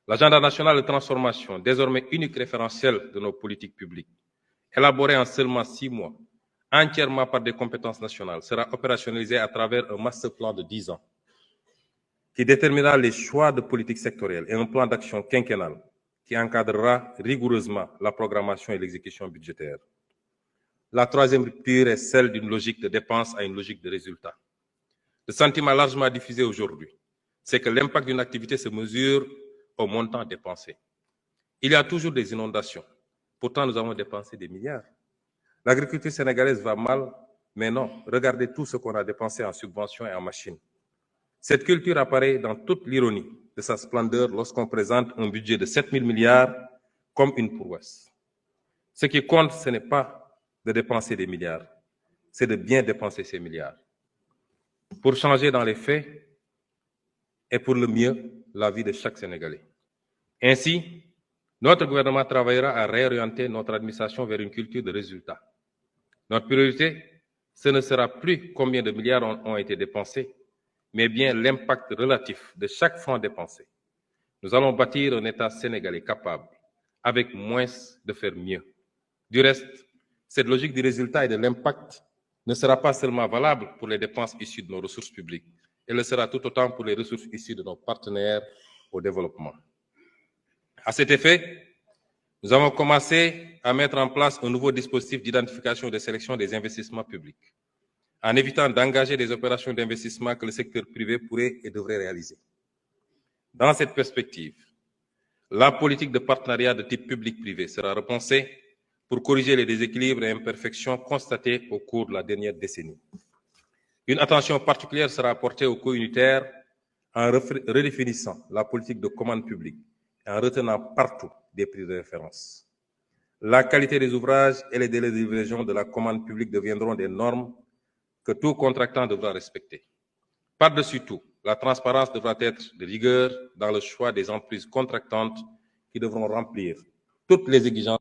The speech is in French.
L'agenda national de transformation, désormais unique référentiel de nos politiques publiques, élaboré en seulement 6 mois, entièrement par des compétences nationales, sera opérationnalisé à travers un master plan de 10 ans qui déterminera les choix de politique sectorielle et un plan d'action quinquennal qui encadrera rigoureusement la programmation et l'exécution budgétaire. La troisième rupture est celle d'une logique de dépense à une logique de résultat. Le sentiment largement diffusé aujourd'hui, c'est que l'impact d'une activité se mesure au montant dépensé. Il y a toujours des inondations. Pourtant, nous avons dépensé des milliards. L'agriculture sénégalaise va mal, mais non. Regardez tout ce qu'on a dépensé en subventions et en machines. Cette culture apparaît dans toute l'ironie de sa splendeur lorsqu'on présente un budget de 7 000 milliards comme une prouesse. Ce qui compte, ce n'est pas de dépenser des milliards, c'est de bien dépenser ces milliards. Pour changer dans les faits et pour le mieux la vie de chaque Sénégalais. Ainsi, notre gouvernement travaillera à réorienter notre administration vers une culture de résultats. Notre priorité, ce ne sera plus combien de milliards ont été dépensés, mais bien l'impact relatif de chaque franc dépensé. Nous allons bâtir un État sénégalais capable, avec moins, de faire mieux. Du reste, cette logique du résultat et de l'impact ne sera pas seulement valable pour les dépenses issues de nos ressources publiques, elle le sera tout autant pour les ressources issues de nos partenaires au développement. À cet effet, nous avons commencé à mettre en place un nouveau dispositif d'identification et de sélection des investissements publics, en évitant d'engager des opérations d'investissement que le secteur privé pourrait et devrait réaliser. Dans cette perspective, la politique de partenariat de type public-privé sera repensée pour corriger les déséquilibres et imperfections constatés au cours de la dernière décennie. Une attention particulière sera portée aux co-unitaires en redéfinissant la politique de commande publique et en retenant partout des prix de référence. La qualité des ouvrages et les délais de livraison de la commande publique deviendront des normes que tout contractant devra respecter. Par-dessus tout, la transparence devra être de rigueur dans le choix des entreprises contractantes qui devront remplir toutes les exigences